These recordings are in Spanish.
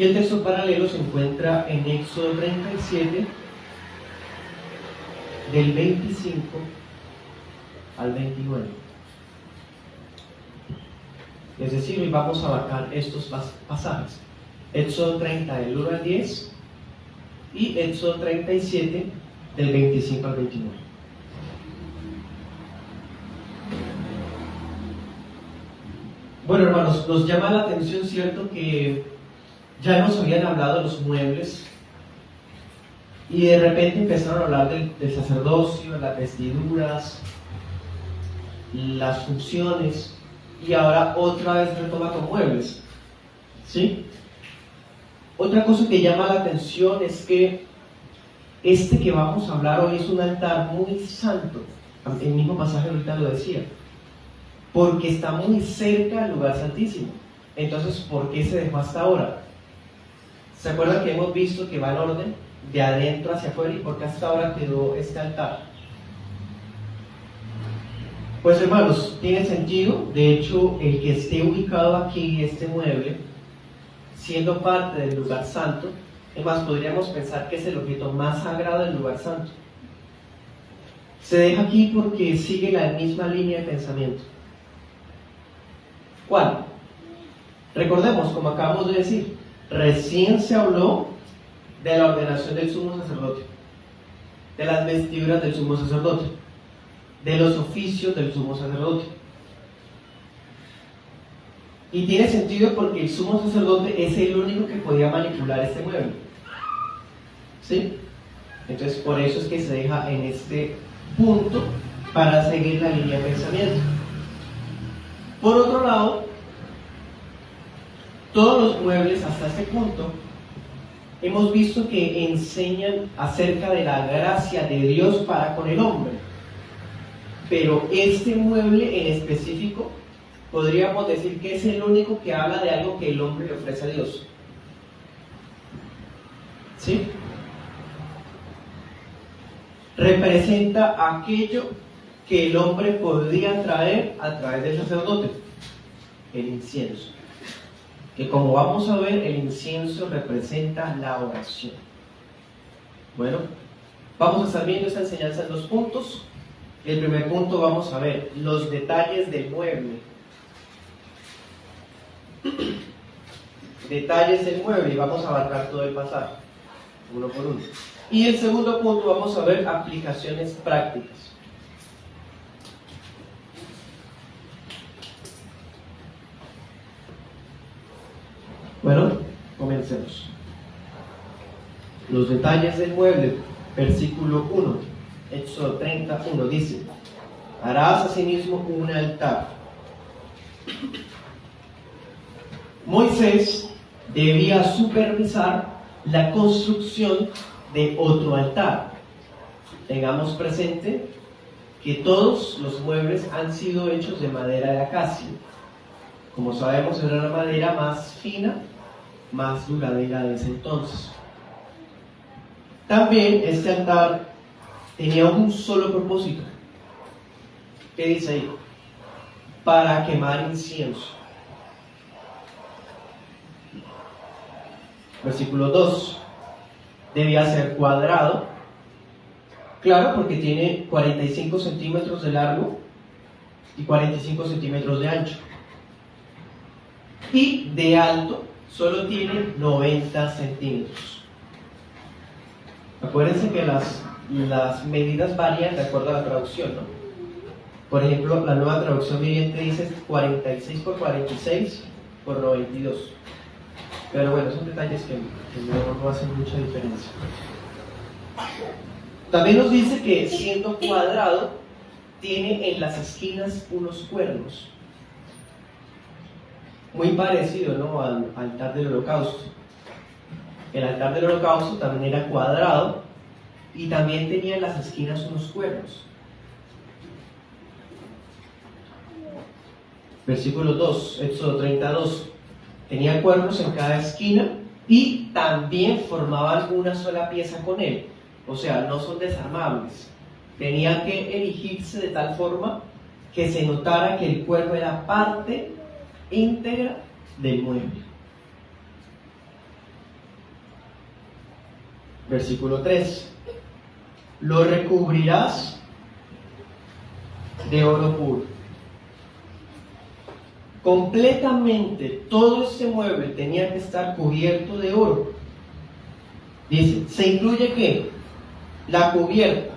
Y el texto paralelo se encuentra en Éxodo 37, del 25 al 29. Es decir, hoy vamos a abarcar estos pasajes. Éxodo 30, del 1 al 10, y Éxodo 37, del 25 al 29. Bueno, hermanos, nos llama la atención, ¿cierto?, que ya nos habían hablado de los muebles y de repente empezaron a hablar del sacerdocio, las vestiduras, las funciones, y ahora otra vez retoma con muebles, ¿sí? Otra cosa que llama la atención es que este que vamos a hablar hoy es un altar muy santo. El mismo pasaje ahorita lo decía, porque está muy cerca del lugar santísimo. Entonces, ¿por qué se dejó hasta ahora? ¿Se acuerdan que hemos visto que va en orden de adentro hacia afuera? ¿Y por qué hasta ahora quedó este altar? Pues, hermanos, tiene sentido. De hecho, el que esté ubicado aquí, este mueble, siendo parte del lugar santo, es más, podríamos pensar que es el objeto más sagrado del lugar santo. Se deja aquí porque sigue la misma línea de pensamiento. ¿Cuál? Recordemos, como acabamos de decir, recién se habló de la ordenación del sumo sacerdote, de las vestiduras del sumo sacerdote, de los oficios del sumo sacerdote. Y tiene sentido porque el sumo sacerdote es el único que podía manipular este mueble, ¿sí? Entonces, por eso es que se deja en este punto para seguir la línea de pensamiento. Por otro lado, todos los muebles hasta este punto hemos visto que enseñan acerca de la gracia de Dios para con el hombre, pero este mueble en específico podríamos decir que es el único que habla de algo que el hombre le ofrece a Dios, ¿sí? Representa aquello que el hombre podría traer a través del sacerdote, el incienso. Que como vamos a ver, el incienso representa la oración. Bueno, vamos a estar viendo esta enseñanza en 2 puntos. El primer punto, vamos a ver los detalles del mueble. Detalles del mueble, y vamos a abarcar todo el pasaje, uno por uno. Y el segundo punto, vamos a ver aplicaciones prácticas. Bueno, comencemos. Los detalles del mueble, versículo 1, Éxodo 31, dice: harás asimismo un altar. Moisés debía supervisar la construcción de otro altar. Tengamos presente que todos los muebles han sido hechos de madera de acacia. Como sabemos, era una madera más fina, más duradera de ese entonces. También este altar tenía un solo propósito. ¿Qué dice ahí? Para quemar incienso. Versículo 2. Debía ser cuadrado. Claro, porque tiene 45 centímetros de largo y 45 centímetros de ancho. Y de alto solo tiene 90 centímetros. Acuérdense que las medidas varían de acuerdo a la traducción, ¿no? Por ejemplo, la Nueva Traducción Viviente dice 46 por 46 por 92. Pero bueno, son detalles que no hacen mucha diferencia. También nos dice que siendo cuadrado, tiene en las esquinas unos cuernos. Muy parecido, ¿no?, al altar del holocausto. El altar del holocausto también era cuadrado y también tenía en las esquinas unos cuernos. Versículo 2, Éxodo 32. Tenía cuernos en cada esquina y también formaban una sola pieza con él. O sea, no son desarmables. Tenían que erigirse de tal forma que se notara que el cuerno era parte íntegra del mueble. Versículo 3. Lo recubrirás de oro puro. Completamente todo este mueble tenía que estar cubierto de oro. Dice, se incluye ¿qué? La cubierta,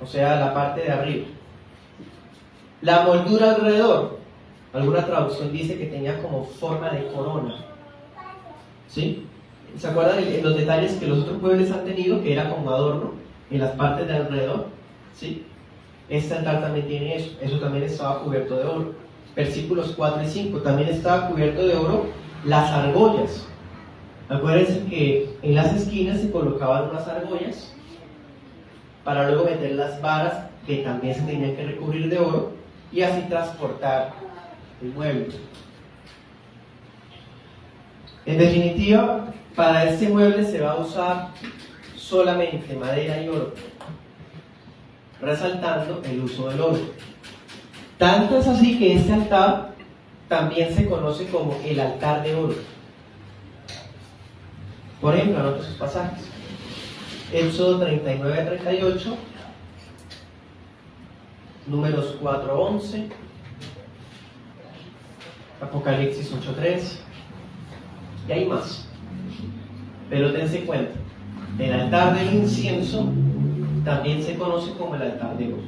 o sea, la parte de arriba. La moldura alrededor, alguna traducción dice que tenía como forma de corona. ¿Sí? ¿Se acuerdan de los detalles que los otros muebles han tenido, que era como adorno en las partes de alrededor? ¿Sí? Este altar también tiene eso. Eso también estaba cubierto de oro. Versículos 4 y 5. También estaba cubierto de oro las argollas. Acuérdense que en las esquinas se colocaban unas argollas para luego meter las varas que también se tenían que recubrir de oro y así transportar el mueble. En definitiva, para este mueble se va a usar solamente madera y oro, resaltando el uso del oro. Tanto es así que este altar también se conoce como el altar de oro. Por ejemplo, anoten sus pasajes. Éxodo 39-38, Números 4-11, Apocalipsis 8-3, y hay más. Pero dense cuenta, el altar del incienso también se conoce como el altar de oro.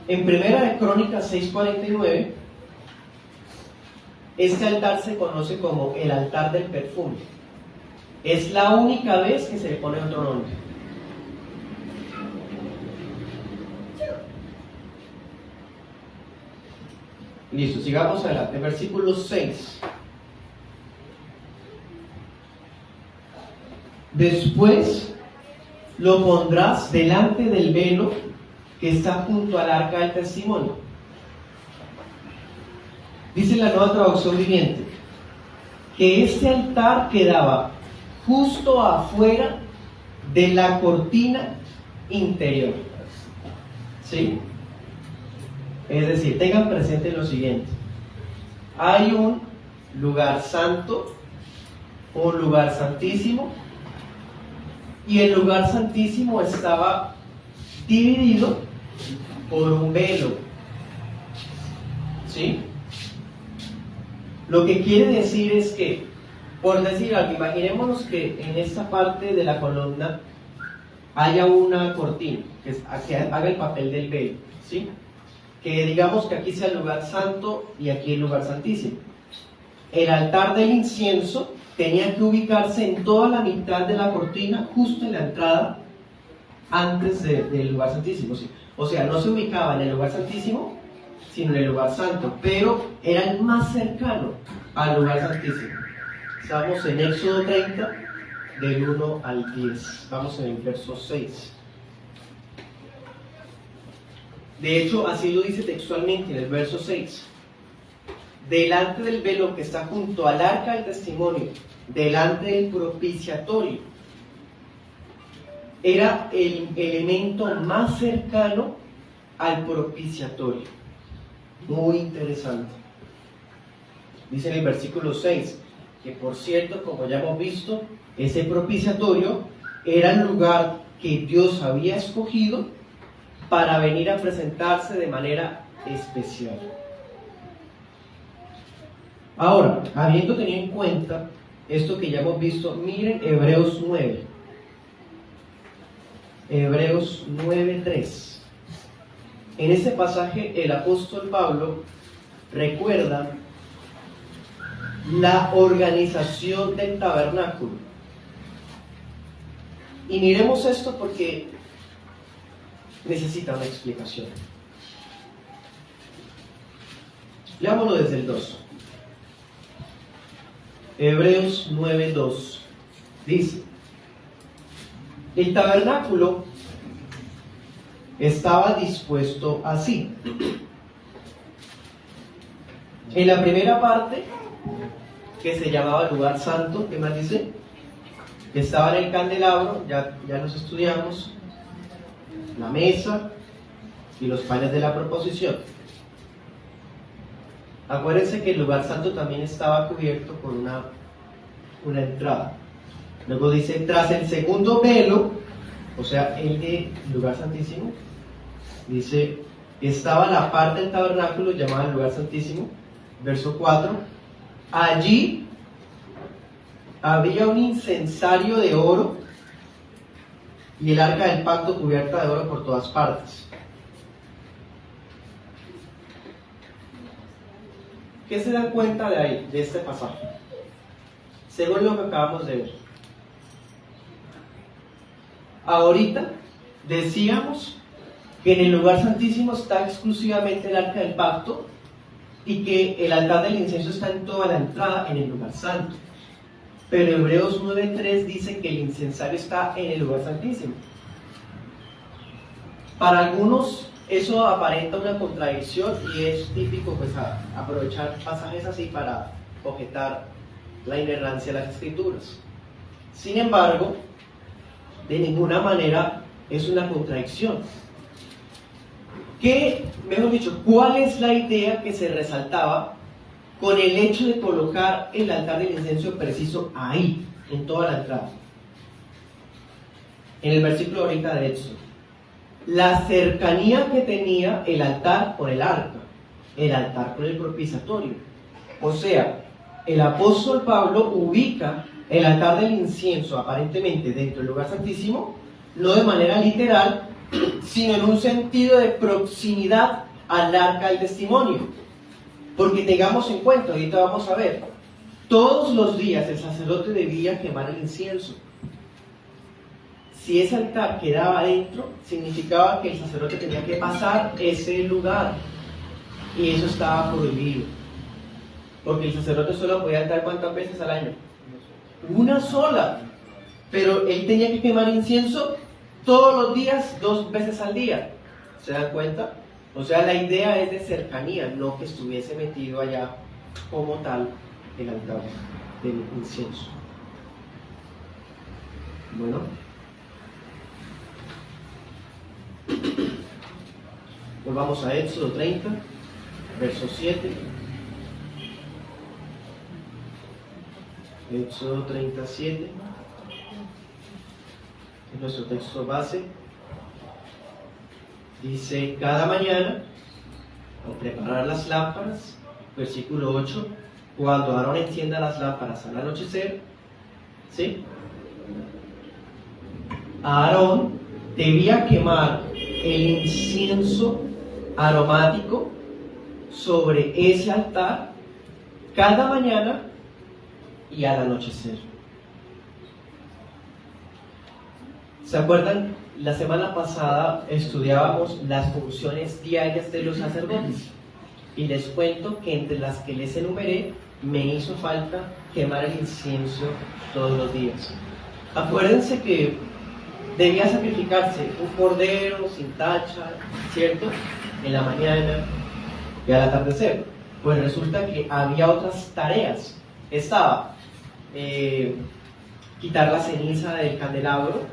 En Primera de Crónicas 6:49, este altar se conoce como el altar del perfume. Es la única vez que se le pone otro nombre. Listo, sigamos adelante. Versículo 6. Después lo pondrás delante del velo que está junto al arca del testimonio. Dice la Nueva Traducción Viviente que este altar quedaba justo afuera de la cortina interior. ¿Sí? Es decir, tengan presente lo siguiente. Hay un lugar santo, un lugar santísimo, y el lugar santísimo estaba dividido por un velo. ¿Sí? Lo que quiere decir es que, por decir algo, imaginémonos que en esta parte de la columna haya una cortina que haga el papel del velo, ¿sí? Que digamos que aquí sea el lugar santo y aquí el lugar santísimo. El altar del incienso tenía que ubicarse en toda la mitad de la cortina, justo en la entrada, antes del lugar santísimo, ¿sí? O sea, no se ubicaba en el lugar santísimo, sino en el lugar santo, pero era el más cercano al lugar santísimo. Estamos en Éxodo 30, del 1 al 10. Vamos en el verso 6. De hecho, así lo dice textualmente en el verso 6. Delante del velo que está junto al arca del testimonio, delante del propiciatorio, era el elemento más cercano al propiciatorio. Muy interesante. Dice en el versículo 6, que por cierto, como ya hemos visto, ese propiciatorio era el lugar que Dios había escogido para venir a presentarse de manera especial. Ahora, habiendo tenido en cuenta esto que ya hemos visto, miren Hebreos 9. Hebreos 9:3. En este pasaje el apóstol Pablo recuerda la organización del tabernáculo. Y miremos esto porque necesita una explicación. Leámoslo desde el 2. Hebreos 9:2 dice: el tabernáculo estaba dispuesto así. En la primera parte, que se llamaba lugar santo, ¿qué más dice? Estaba en el candelabro, ya los estudiamos, la mesa y los panes de la proposición. Acuérdense que el lugar santo también estaba cubierto por una entrada. Luego dice, tras el segundo velo, o sea, el de lugar santísimo, dice, estaba la parte del tabernáculo llamada el lugar santísimo, verso 4, allí había un incensario de oro y el arca del pacto cubierta de oro por todas partes. ¿Qué se dan cuenta de ahí, de este pasaje? Según lo que acabamos de ver. Ahorita decíamos que en el lugar santísimo está exclusivamente el arca del pacto y que el altar del incienso está en toda la entrada en el lugar santo. Pero Hebreos 9:3 dice que el incensario está en el lugar santísimo. Para algunos eso aparenta una contradicción y es típico pues aprovechar pasajes así para objetar la inerrancia de las escrituras. Sin embargo, de ninguna manera es una contradicción. Mejor dicho, ¿cuál es la idea que se resaltaba con el hecho de colocar el altar del incienso preciso ahí, en toda la entrada? En el versículo ahorita de Éxodo, la cercanía que tenía el altar con el arca, el altar con el propiciatorio. O sea, el apóstol Pablo ubica el altar del incienso aparentemente dentro del lugar santísimo, no de manera literal, sino en un sentido de proximidad al arca del testimonio. Porque tengamos en cuenta, ahorita vamos a ver, todos los días el sacerdote debía quemar el incienso. Si ese altar quedaba adentro, significaba que el sacerdote tenía que pasar ese lugar. Y eso estaba prohibido. Porque el sacerdote solo podía entrar ¿cuántas veces al año? Una sola. Pero él tenía que quemar incienso todos los días, 2 veces al día. ¿Se dan cuenta? O sea, la idea es de cercanía, no que estuviese metido allá como tal el altar del incienso. Bueno. Volvamos a Éxodo 30, verso 7. Éxodo 37. Es nuestro texto base. Dice, cada mañana, al preparar las lámparas, versículo 8, cuando Aarón encienda las lámparas al anochecer, ¿sí? Aarón debía quemar el incienso aromático sobre ese altar cada mañana y al anochecer. ¿Se acuerdan? La semana pasada estudiábamos las funciones diarias de los sacerdotes y les cuento que entre las que les enumeré me hizo falta quemar el incienso todos los días. Acuérdense que debía sacrificarse un cordero sin tacha, ¿cierto? En la mañana y al atardecer. Pues resulta que había otras tareas. Estaba quitar la ceniza del candelabro,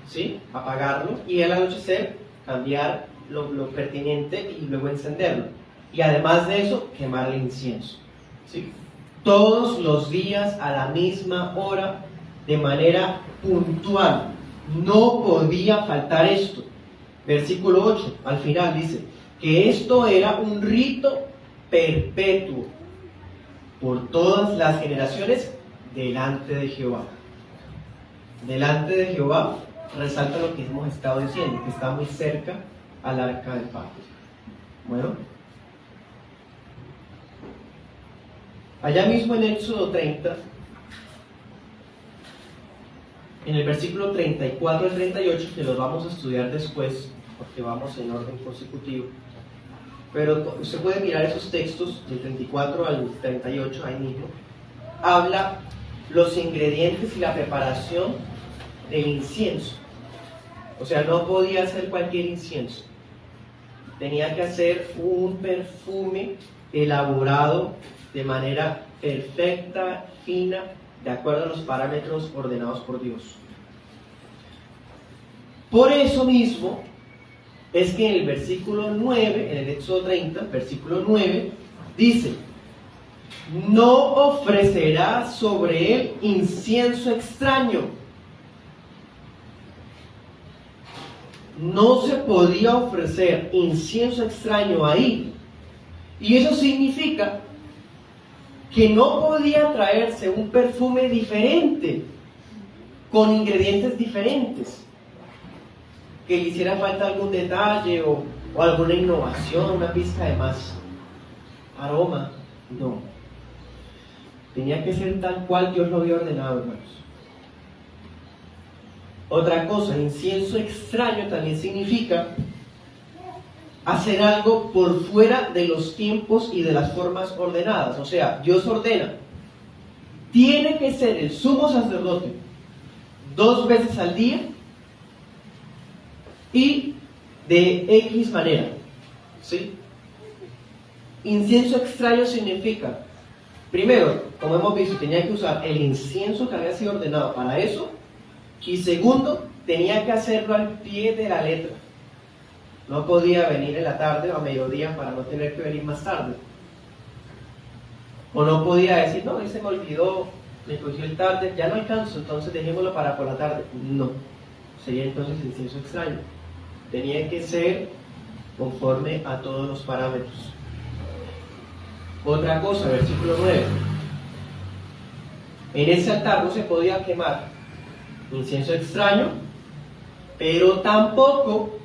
¿sí? Apagarlo y al anochecer cambiar lo pertinente y luego encenderlo. Y además de eso, quemar el incienso, ¿sí? Todos los días a la misma hora, de manera puntual. No podía faltar esto. Versículo 8, al final dice que esto era un rito perpetuo por todas las generaciones delante de Jehová. Delante de Jehová resalta lo que hemos estado diciendo, que está muy cerca al arca del pacto. Bueno, allá mismo en Éxodo 30, en el versículo 34 al 38, que los vamos a estudiar después, porque vamos en orden consecutivo, pero usted puede mirar esos textos del 34 al 38 ahí mismo, habla los ingredientes y la preparación del incienso. O sea, no podía hacer cualquier incienso. Tenía que hacer un perfume elaborado de manera perfecta, fina, de acuerdo a los parámetros ordenados por Dios. Por eso mismo es que en el versículo 9, en el Éxodo 30, versículo 9, dice no ofrecerá sobre él incienso extraño. No se podía ofrecer incienso extraño ahí. Y eso significa que no podía traerse un perfume diferente, con ingredientes diferentes, que le hiciera falta algún detalle o alguna innovación, una pizca de más aroma. No. Tenía que ser tal cual Dios lo había ordenado, hermanos. Otra cosa, incienso extraño también significa hacer algo por fuera de los tiempos y de las formas ordenadas. O sea, Dios ordena, tiene que ser el sumo sacerdote 2 veces al día y de X manera, ¿sí? Incienso extraño significa, primero, como hemos visto, tenía que usar el incienso que había sido ordenado para eso, y segundo, tenía que hacerlo al pie de la letra. No podía venir en la tarde o a mediodía para no tener que venir más tarde. O no podía decir, no, se me olvidó, me cogió el tarde, ya no alcanzo, entonces dejémoslo para por la tarde. No, sería entonces incienso extraño. Tenía que ser conforme a todos los parámetros. Otra cosa, versículo 9. En ese altar no se podía quemar incienso extraño, pero tampoco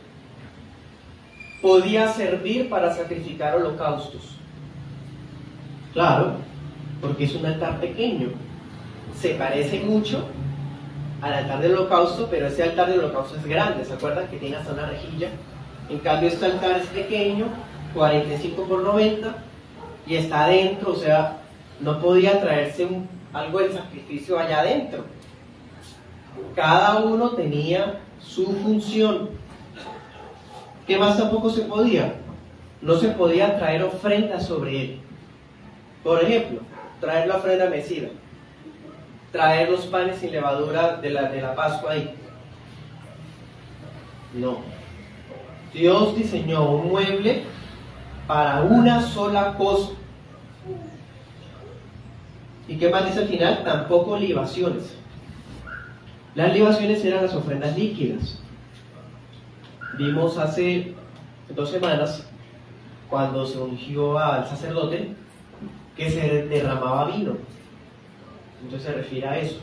podía servir para sacrificar holocaustos. Claro, porque es un altar pequeño. Se parece mucho al altar del holocausto, pero ese altar del holocausto es grande. ¿Se acuerdan que tiene hasta una rejilla? En cambio, este altar es pequeño, 45 por 90, y está adentro, o sea, no podía traerse algo del sacrificio allá adentro. Cada uno tenía su función. ¿Qué más tampoco se podía? No se podía traer ofrendas sobre él. Por ejemplo, traer la ofrenda mecida, traer los panes sin levadura de la Pascua ahí. No. Dios diseñó un mueble para una sola cosa. ¿Y qué más dice al final? Tampoco libaciones. Las libaciones eran las ofrendas líquidas. Vimos hace 2 semanas, cuando se ungió al sacerdote, que se derramaba vino. Entonces se refiere a eso.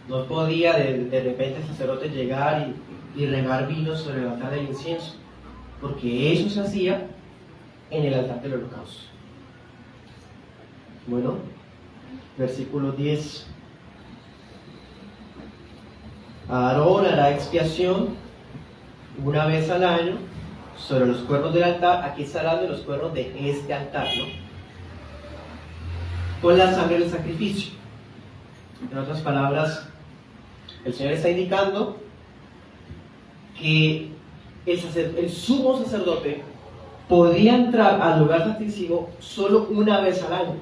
No podía de repente el sacerdote llegar y regar vino sobre el altar del incienso, porque eso se hacía en el altar del holocausto. Bueno, versículo 10. Aarón hará expiación una vez al año sobre los cuernos del altar. Aquí está hablando de los cuernos de este altar, ¿no? Con la sangre del sacrificio. En otras palabras, el Señor está indicando que el sumo sacerdote podía entrar al lugar santísimo solo una vez al año.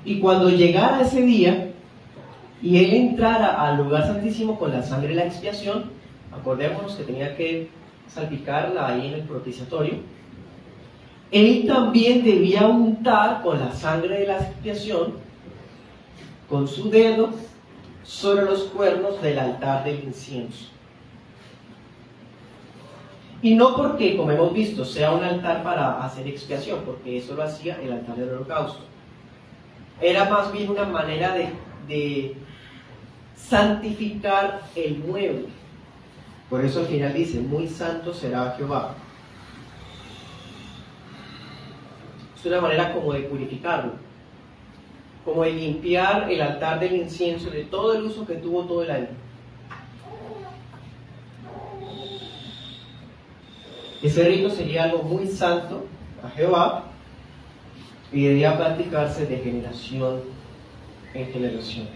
Y cuando llegara ese día y él entrara al lugar santísimo con la sangre de la expiación, acordémonos que tenía que salpicarla ahí en el propiciatorio, él también debía untar con la sangre de la expiación, con su dedo, sobre los cuernos del altar del incienso. Y no porque, como hemos visto, sea un altar para hacer expiación, porque eso lo hacía el altar del holocausto. Era más bien una manera de santificar el mueble. Por eso al final dice, muy santo será Jehová. Es una manera como de purificarlo, como de limpiar el altar del incienso de todo el uso que tuvo todo el año. Ese rito sería algo muy santo a Jehová y debía practicarse de generación en generación,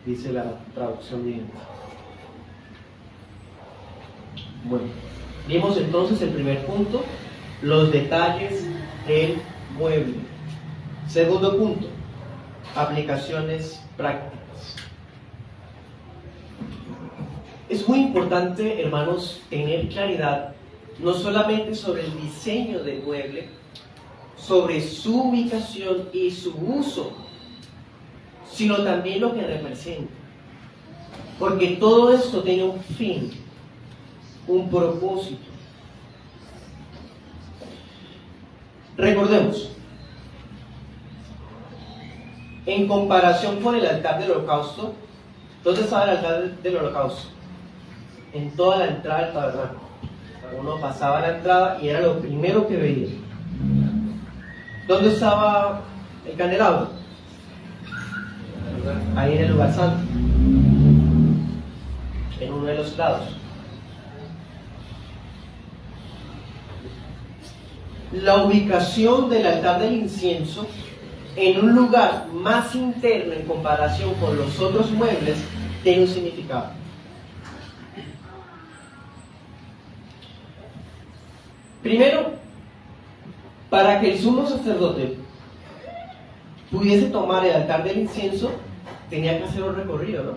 dice la traducción viviente. Bueno, vimos entonces el primer punto, los detalles del mueble. Segundo punto, aplicaciones prácticas. Es muy importante, hermanos, tener claridad no solamente sobre el diseño del mueble, sobre su ubicación y su uso, sino también lo que representa. Porque todo esto tiene un fin, un propósito. Recordemos, en comparación con el altar del holocausto, ¿dónde estaba el altar del holocausto? En toda la entrada del tabernáculo. Uno pasaba la entrada y era lo primero que veía. ¿Dónde estaba el candelabro? Ahí en el lugar santo, en uno de los lados. La ubicación del altar del incienso en un lugar más interno en comparación con los otros muebles tiene un significado. Primero, para que el sumo sacerdote pudiese tomar el altar del incienso, tenía que hacer un recorrido, ¿no?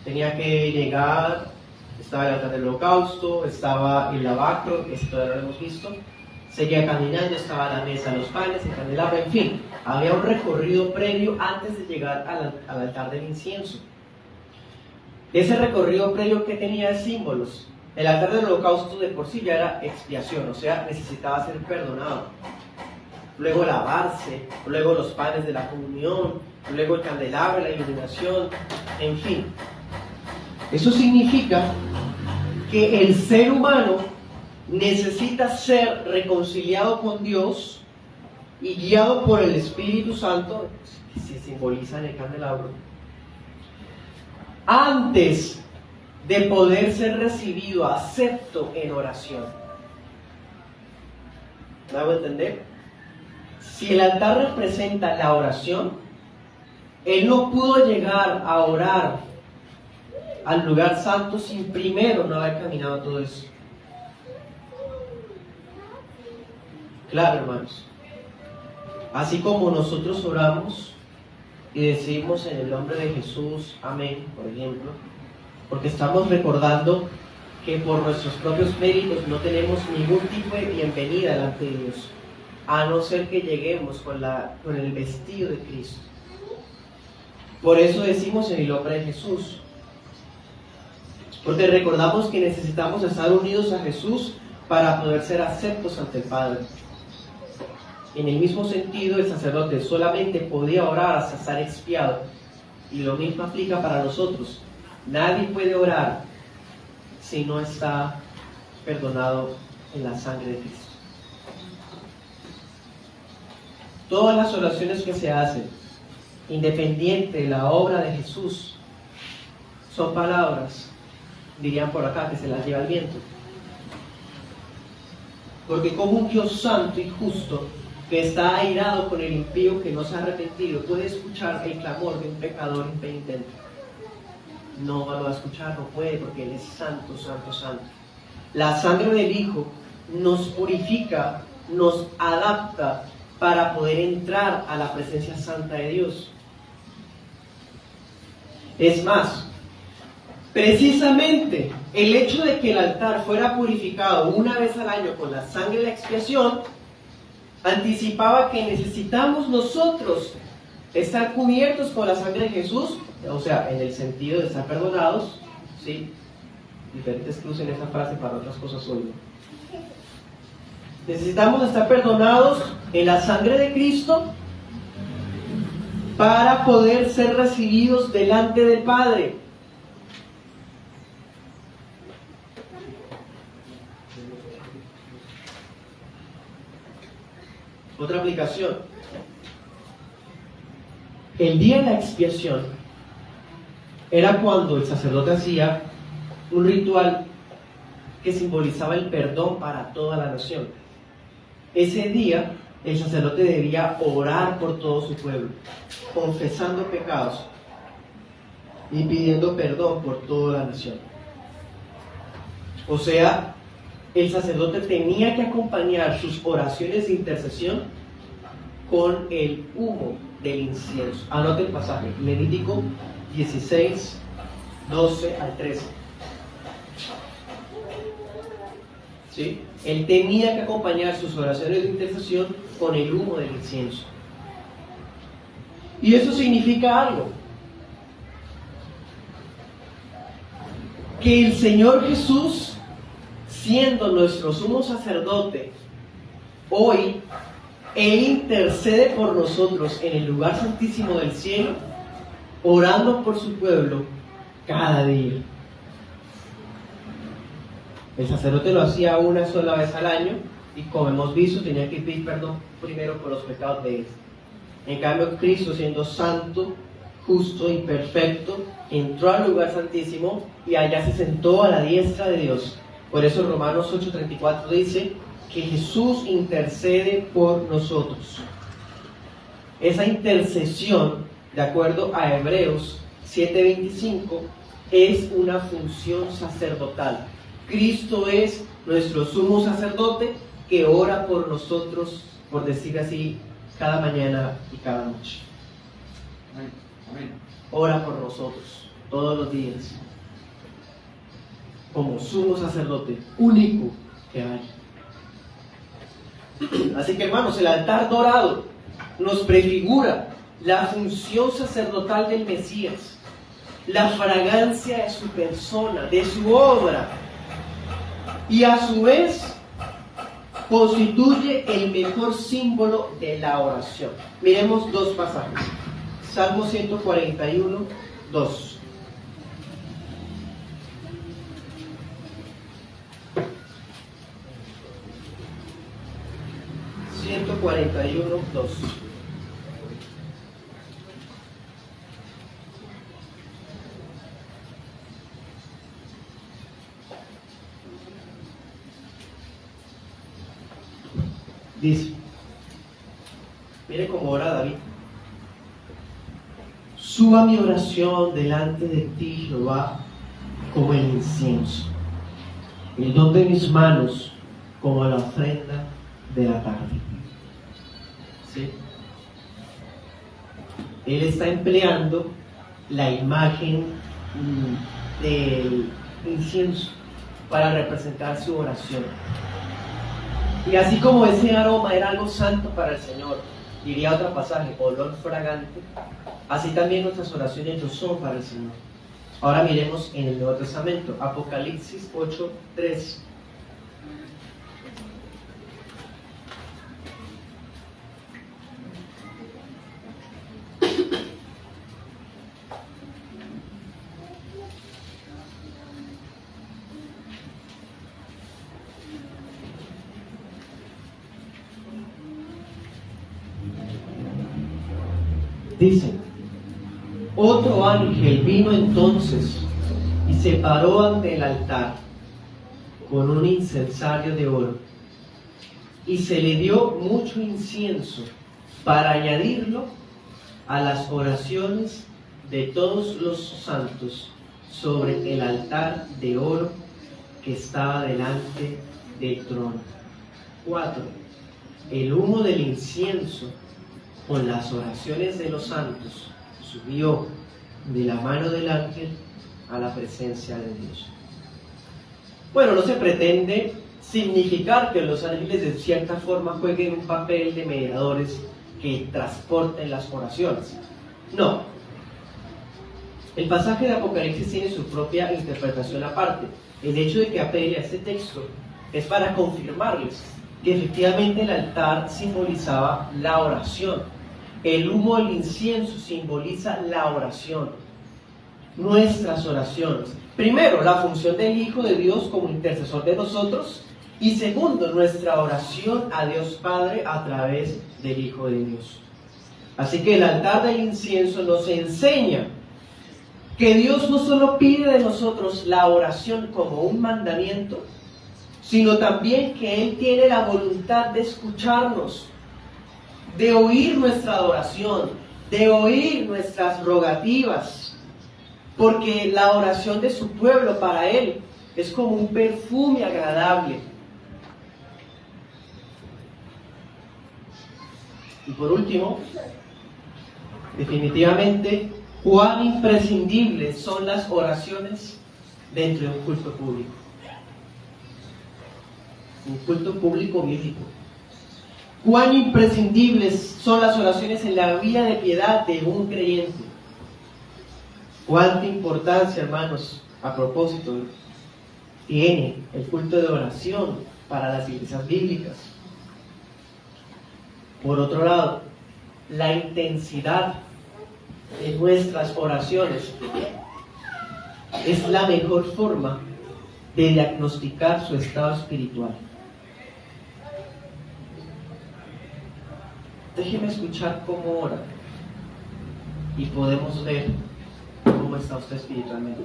Tenía que llegar, estaba el altar del holocausto, estaba el lavacro, esto ya lo hemos visto, seguía caminando, estaba la mesa de los panes, el candelabro, en fin, había un recorrido previo antes de llegar al altar del incienso. Ese recorrido previo que tenía símbolos. El altar del holocausto de por sí ya era expiación, o sea, necesitaba ser perdonado. Luego lavarse, luego los panes de la comunión, luego el candelabro, la iluminación, en fin. Eso significa que el ser humano necesita ser reconciliado con Dios y guiado por el Espíritu Santo, que se simboliza en el candelabro, antes de poder ser recibido, acepto en oración. ¿Me hago entender? Si el altar representa la oración, él no pudo llegar a orar al lugar santo sin primero no haber caminado todo eso. Claro, hermanos. Así como nosotros oramos y decimos en el nombre de Jesús, amén, por ejemplo, porque estamos recordando que por nuestros propios méritos no tenemos ningún tipo de bienvenida delante de Dios, a no ser que lleguemos con el vestido de Cristo. Por eso decimos en el nombre de Jesús, porque recordamos que necesitamos estar unidos a Jesús para poder ser aceptos ante el Padre. En el mismo sentido, el sacerdote solamente podía orar hasta estar expiado, y lo mismo aplica para nosotros. Nadie puede orar si no está perdonado en la sangre de Cristo. Todas las oraciones que se hacen, independiente de la obra de Jesús, son palabras, dirían por acá, que se las lleva el viento. Porque como un Dios santo y justo, que está airado con el impío que no se ha arrepentido, puede escuchar el clamor de un pecador impenitente. No lo va a escuchar, no puede, porque Él es santo, santo, santo. La sangre del Hijo nos purifica, nos adapta para poder entrar a la presencia santa de Dios. Es más, precisamente el hecho de que el altar fuera purificado una vez al año con la sangre de la expiación, anticipaba que necesitamos nosotros estar cubiertos con la sangre de Jesús, o sea, en el sentido de estar perdonados, ¿sí? Diferentes que usen esa frase para otras cosas hoy. Necesitamos estar perdonados en la sangre de Cristo para poder ser recibidos delante del Padre. Otra aplicación. El día de la expiación era cuando el sacerdote hacía un ritual que simbolizaba el perdón para toda la nación. Ese día el sacerdote debía orar por todo su pueblo, confesando pecados y pidiendo perdón por toda la nación. O sea, el sacerdote tenía que acompañar sus oraciones de intercesión con el humo del incienso. Anote el pasaje, Levítico 16, 12 al 13. ¿sí? Él tenía que acompañar sus oraciones de intercesión con el humo del incienso. Y eso significa algo. Que el Señor Jesús, siendo nuestro sumo sacerdote, hoy Él intercede por nosotros en el lugar santísimo del cielo, orando por su pueblo cada día. El sacerdote lo hacía una sola vez al año y, como hemos visto, tenía que pedir perdón primero por los pecados de él. En cambio, Cristo, siendo santo, justo y perfecto, entró al lugar santísimo y allá se sentó a la diestra de Dios. Por eso Romanos 8:34 dice que Jesús intercede por nosotros. Esa intercesión, de acuerdo a Hebreos 7:25, es una función sacerdotal. Cristo es nuestro sumo sacerdote que ora por nosotros, por decir así, cada mañana y cada noche. Amén. Ora por nosotros todos los días, como sumo sacerdote único que hay. Así que, hermanos, el altar dorado nos prefigura la función sacerdotal del Mesías, la fragancia de su persona, de su obra, y a su vez constituye el mejor símbolo de la oración. Miremos dos pasajes. Salmo 141, 2. Dice, mire cómo ora David: suba mi oración delante de ti, Jehová, como el incienso, el don de mis manos como la ofrenda de la tarde. ¿Sí? Él está empleando la imagen del incienso para representar su oración. Y así como ese aroma era algo santo para el Señor, diría otro pasaje, olor fragante, así también nuestras oraciones lo son para el Señor. Ahora miremos en el Nuevo Testamento, Apocalipsis 8:3. Dice: otro ángel vino entonces y se paró ante el altar con un incensario de oro, y se le dio mucho incienso para añadirlo a las oraciones de todos los santos sobre el altar de oro que estaba delante del trono. 4. El humo del incienso con las oraciones de los santos subió de la mano del ángel a la presencia de Dios. Bueno, no se pretende significar que los ángeles de cierta forma jueguen un papel de mediadores que transporten las oraciones. No. El pasaje de Apocalipsis tiene su propia interpretación aparte. El hecho de que apele a este texto es para confirmarles que efectivamente el altar simbolizaba la oración. El humo del incienso simboliza la oración, nuestras oraciones. Primero, la función del Hijo de Dios como intercesor de nosotros, y segundo, nuestra oración a Dios Padre a través del Hijo de Dios. Así que el altar del incienso nos enseña que Dios no solo pide de nosotros la oración como un mandamiento, sino también que Él tiene la voluntad de escucharnos, de oír nuestra adoración, de oír nuestras rogativas, porque la oración de su pueblo para Él es como un perfume agradable. Y por último, definitivamente, cuán imprescindibles son las oraciones dentro de un culto público. un culto público bíblico. Cuán imprescindibles son las oraciones en la vida de piedad de un creyente. Cuánta importancia, hermanos, a propósito, tiene el culto de oración para las iglesias bíblicas. Por otro lado, la intensidad de nuestras oraciones es la mejor forma de diagnosticar su estado espiritual. Déjeme escuchar cómo ora y podemos ver cómo está usted espiritualmente.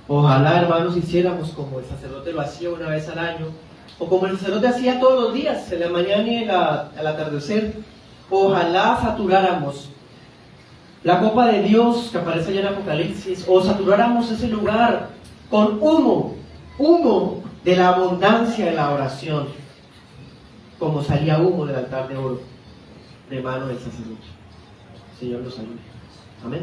Ojalá, hermanos, hiciéramos como el sacerdote lo hacía una vez al año, o como el sacerdote hacía todos los días, en la mañana y al atardecer. Ojalá saturáramos la copa de Dios que aparece allá en Apocalipsis, o saturáramos ese lugar con humo de la abundancia de la oración, como salía humo del altar de oro de mano del sacerdote. Señor los ayude. Amén.